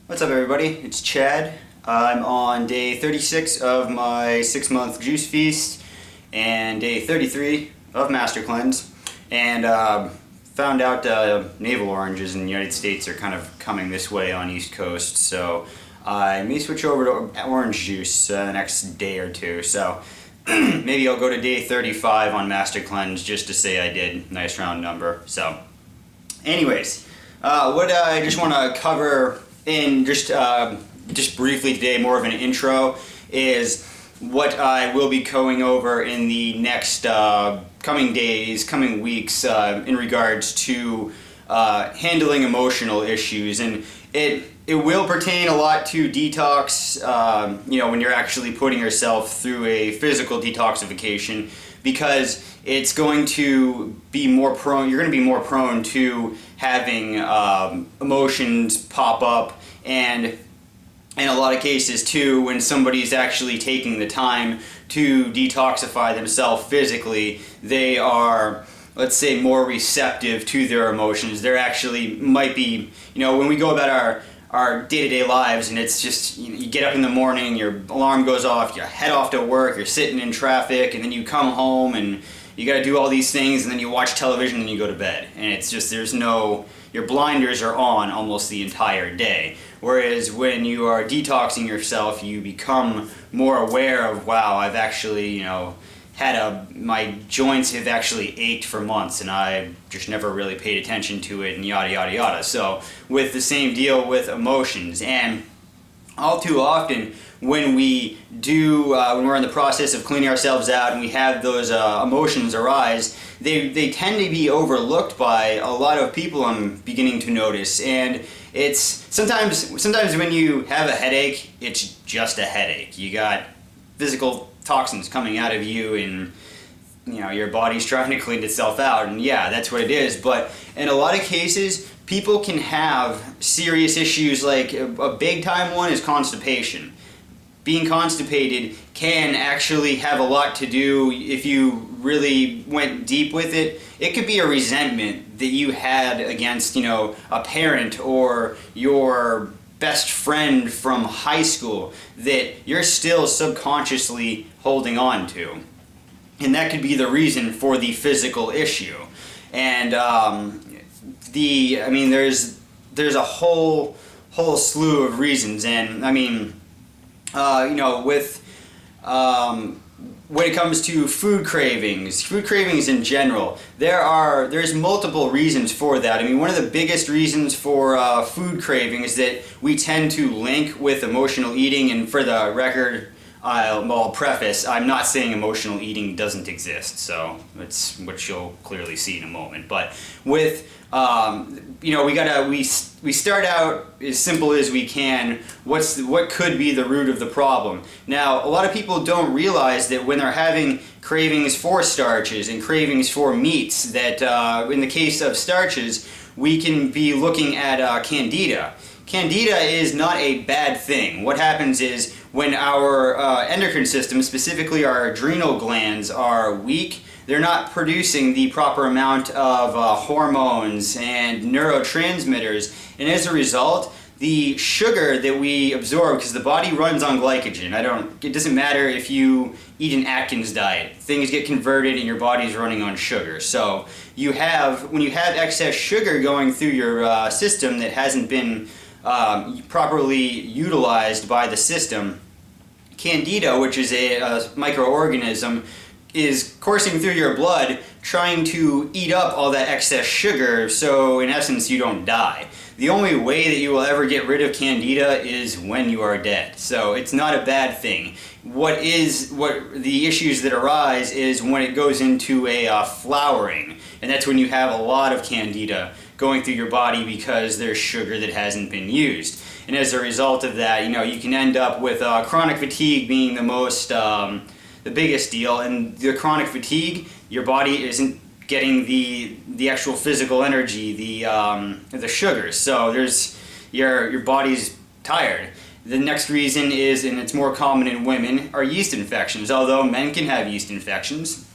What's up, everybody? It's Chad. I'm on day 36 of my 6-month juice feast and day 33 of Master Cleanse, and found out navel oranges in the United States are kind of coming this way on East Coast, so I may switch over to orange juice the next day or two. So maybe I'll go to day 35 on Master Cleanse just to say I did. Nice round number. So anyways, what I just want to cover in just briefly today, more of an intro, is what I will be going over in the next coming days, coming weeks, in regards to handling emotional issues. And it will pertain a lot to detox, when you're actually putting yourself through a physical detoxification, because it's going to be more prone, you're going to be more prone to having emotions pop up, and in a lot of cases too, when somebody's actually taking the time to detoxify themselves physically, they are, let's say, more receptive to their emotions. They're actually might be, when we go about our day-to-day lives, and it's just, you get up in the morning, your alarm goes off, you head off to work, you're sitting in traffic, and then you come home and you got to do all these things, and then you watch television and you go to bed, and it's just, your blinders are on almost the entire day. Whereas when you are detoxing yourself, you become more aware of, wow, I've actually, my joints have actually ached for months and I just never really paid attention to it, and yada yada yada. So with the same deal with emotions, and all too often when we when we're in the process of cleaning ourselves out and we have those emotions arise, they tend to be overlooked by a lot of people, I'm beginning to notice. And it's sometimes when you have a headache, it's just a headache. You got physical toxins coming out of you, and your body's trying to clean itself out, and yeah, that's what it is. But in a lot of cases, people can have serious issues. Like a big time one is constipation. Being constipated can actually have a lot to do, if you really went deep with it, it could be a resentment that you had against, a parent or your best friend from high school that you're still subconsciously holding on to. And that could be the reason for the physical issue. And there's a whole slew of reasons. And when it comes to food cravings in general, there's multiple reasons for that. One of the biggest reasons for food cravings that we tend to link with emotional eating, and for the record, I'll preface, I'm not saying emotional eating doesn't exist, so that's what you'll clearly see in a moment. But with we start out as simple as we can. What could be the root of the problem? Now, a lot of people don't realize that when they're having cravings for starches and cravings for meats, that in the case of starches, we can be looking at candida. Candida is not a bad thing. What happens is when our endocrine system, specifically our adrenal glands, are weak, they're not producing the proper amount of hormones and neurotransmitters, and as a result, the sugar that we absorb, because the body runs on glycogen. It doesn't matter if you eat an Atkins diet, things get converted and your body's running on sugar. So when you have excess sugar going through your system that hasn't been properly utilized by the system, candida, which is a microorganism, is coursing through your blood trying to eat up all that excess sugar, so in essence you don't die. The only way that you will ever get rid of candida is when you are dead. So it's not a bad thing. What the issues that arise is when it goes into a flowering, and that's when you have a lot of candida going through your body because there's sugar that hasn't been used. And as a result of that, you can end up with chronic fatigue being the biggest deal. And the chronic fatigue, your body isn't getting the actual physical energy, the sugars. So your body's tired. The next reason is, and it's more common in women, are yeast infections. Although men can have yeast infections,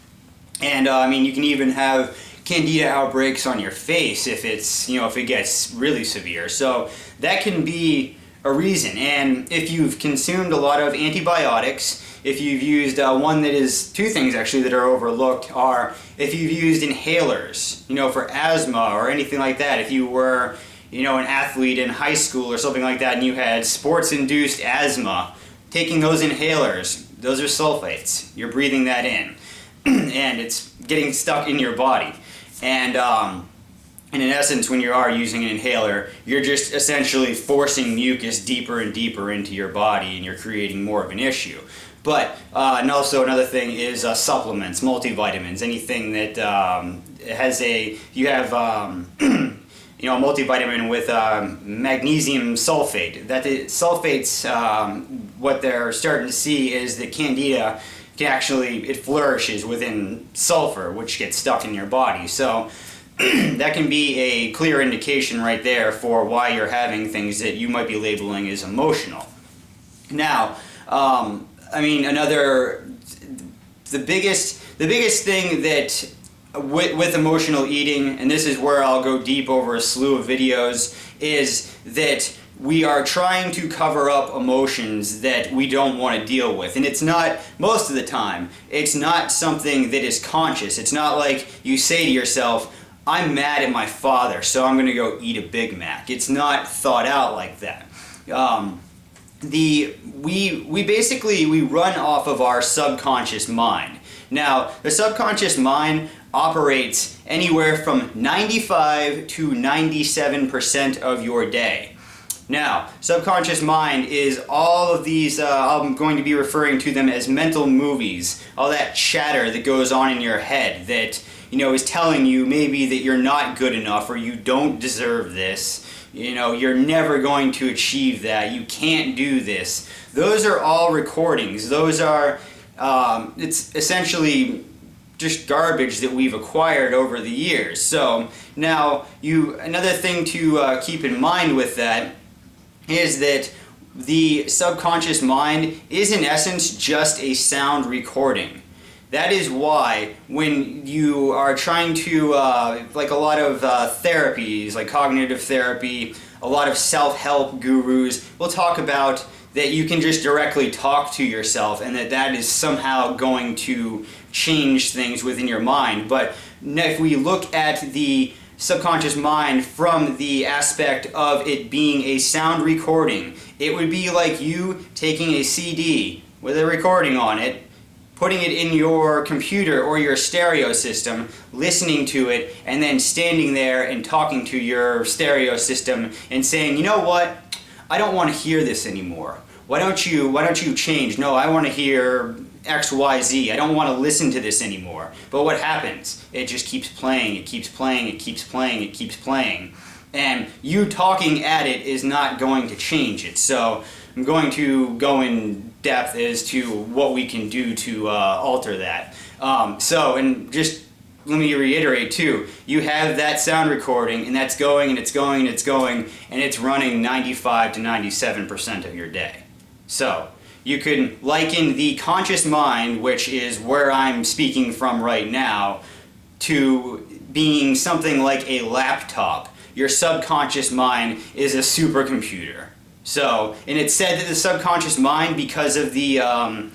and you can even have candida outbreaks on your face if it gets really severe. So that can be a reason. And if you've consumed a lot of antibiotics, if you've used one that is, two things actually that are overlooked are if you've used inhalers, for asthma or anything like that. If you were, an athlete in high school or something like that and you had sports-induced asthma, taking those inhalers, those are sulfates. You're breathing that in and it's getting stuck in your body. And in essence, when you are using an inhaler, you're just essentially forcing mucus deeper and deeper into your body and you're creating more of an issue. But, and also another thing is supplements, multivitamins, anything that has you have a multivitamin with magnesium sulfate. Sulfates, what they're starting to see is that Candida it flourishes within sulfur, which gets stuck in your body. So that can be a clear indication right there for why you're having things that you might be labeling as emotional. Now, the biggest thing that with emotional eating, and this is where I'll go deep over a slew of videos, is that we are trying to cover up emotions that we don't want to deal with. And it's not, most of the time, it's not something that is conscious. It's not like you say to yourself, I'm mad at my father, so I'm going to go eat a Big Mac. It's not thought out like that. We run off of our subconscious mind. Now, the subconscious mind operates anywhere from 95 to 97% of your day. Now, subconscious mind is all of these, I'm going to be referring to them as mental movies, all that chatter that goes on in your head that, is telling you maybe that you're not good enough or you don't deserve this. You're never going to achieve that. You can't do this. Those are all recordings. Those are, it's essentially just garbage that we've acquired over the years. So now, another thing to keep in mind with that is that the subconscious mind is in essence just a sound recording. That is why when you are trying to, like a lot of therapies, like cognitive therapy, a lot of self-help gurus will talk about that you can just directly talk to yourself and that is somehow going to change things within your mind. But if we look at the subconscious mind from the aspect of it being a sound recording, it would be like you taking a CD with a recording on it, putting it in your computer or your stereo system, listening to it, and then standing there and talking to your stereo system and saying, you know what, I don't want to hear this anymore. Why don't you change? No, I want to hear X, Y, Z. I don't want to listen to this anymore. But what happens? It just keeps playing, it keeps playing, it keeps playing, it keeps playing. And you talking at it is not going to change it. So I'm going to go in depth as to what we can do to alter that. And just let me reiterate too, you have that sound recording and that's going and it's going and it's going and it's running 95 to 97% of your day. So you can liken the conscious mind, which is where I'm speaking from right now, to being something like a laptop. Your subconscious mind is a supercomputer. So, and it's said that the subconscious mind, because of the, I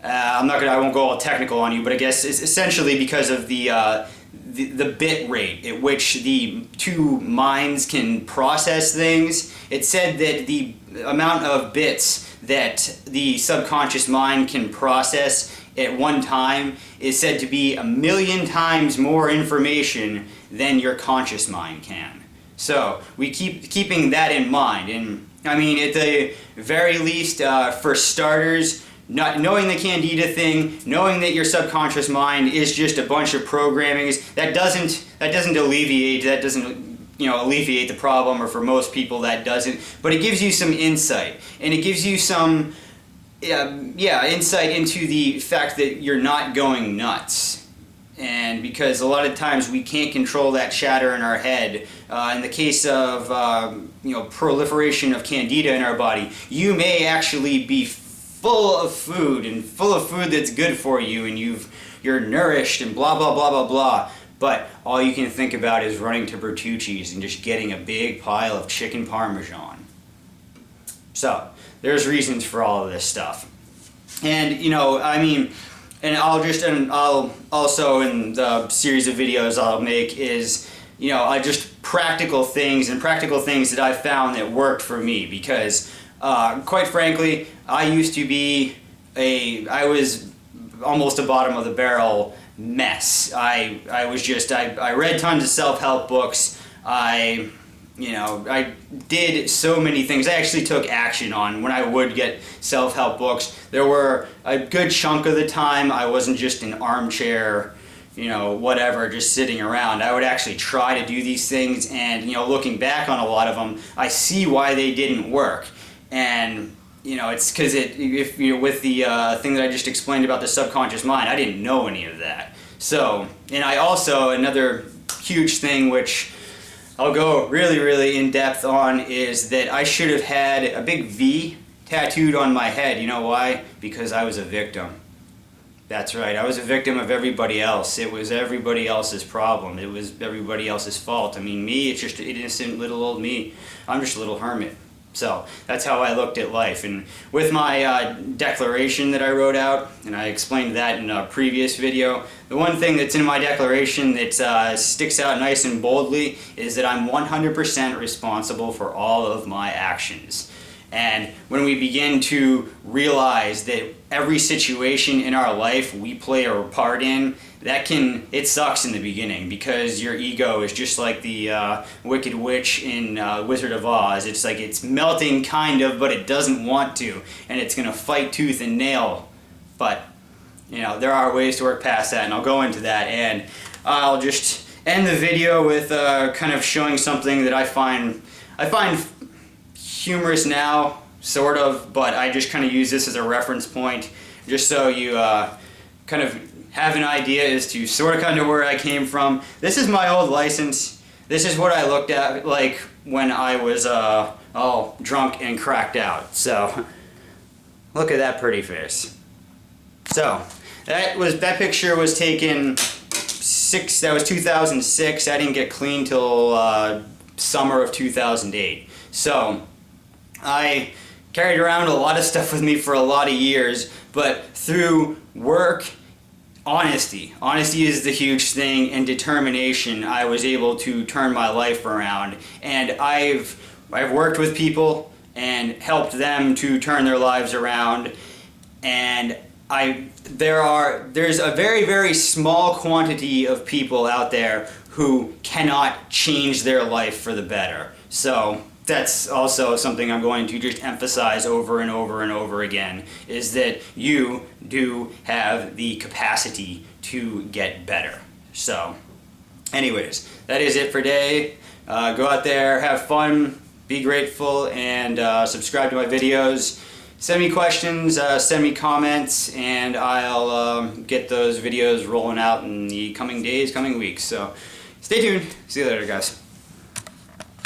won't go all technical on you, but I guess it's essentially because of the bit rate at which the two minds can process things. It's said that the amount of bits that the subconscious mind can process at one time is said to be 1,000,000 times more information than your conscious mind can. So we keeping that in mind. And I mean, at the very least, for starters, not knowing the Candida thing, knowing that your subconscious mind is just a bunch of programming, that doesn't alleviate the problem, or for most people that doesn't, but it gives you some insight, and it gives you some insight into the fact that you're not going nuts. And because a lot of times we can't control that chatter in our head. In the case of proliferation of Candida in our body, you may actually be full of food that's good for you, and you're nourished and blah blah blah blah blah. But all you can think about is running to Bertucci's and just getting a big pile of chicken parmesan. So there's reasons for all of this stuff. And you know, I mean, and I'll also, in the series of videos I'll make, is, you know, I just practical things that I found that worked for me, because quite frankly, I used to be I was almost a bottom of the barrel mess. I read tons of self-help books. I did so many things. I actually took action on when I would get self-help books. There were a good chunk of the time I wasn't just an armchair, you know, whatever, just sitting around. I would actually try to do these things, and, you know, looking back on a lot of them, I see why they didn't work. And, you know, it's because if you're with the thing that I just explained about the subconscious mind, I didn't know any of that. So, and I also, another huge thing which I'll go really, really in depth on, is that I should have had a big V tattooed on my head. You know why? Because I was a victim. That's right, I was a victim of everybody else. It was everybody else's problem. It was everybody else's fault. I mean, me, it's just innocent little old me. I'm just a little hermit. So that's how I looked at life. And with my declaration that I wrote out, and I explained that in a previous video, the one thing that's in my declaration that sticks out nice and boldly is that I'm 100% responsible for all of my actions. And when we begin to realize that every situation in our life we play a part in, it sucks in the beginning, because your ego is just like the Wicked Witch in Wizard of Oz. It's like it's melting kind of, but it doesn't want to, and it's gonna fight tooth and nail. But, you know, there are ways to work past that, and I'll go into that, and I'll just end the video with kind of showing something that I find humorous now, sort of, but I just kind of use this as a reference point, just so you kind of have an idea as to sort of kind of where I came from. This is my old license. This is what I looked at like when I was all drunk and cracked out. So look at that pretty face. So that picture was taken that was 2006. I didn't get clean till summer of 2008. So I carried around a lot of stuff with me for a lot of years, but through work, honesty is the huge thing, and determination, I was able to turn my life around. And I've worked with people and helped them to turn their lives around, and there's a very, very small quantity of people out there who cannot change their life for the better. So that's also something I'm going to just emphasize over and over and over again, is that you do have the capacity to get better. So anyways, that is it for today. Go out there, have fun, be grateful, and subscribe to my videos. Send me questions, send me comments, and I'll get those videos rolling out in the coming days, coming weeks. So stay tuned. See you later, guys.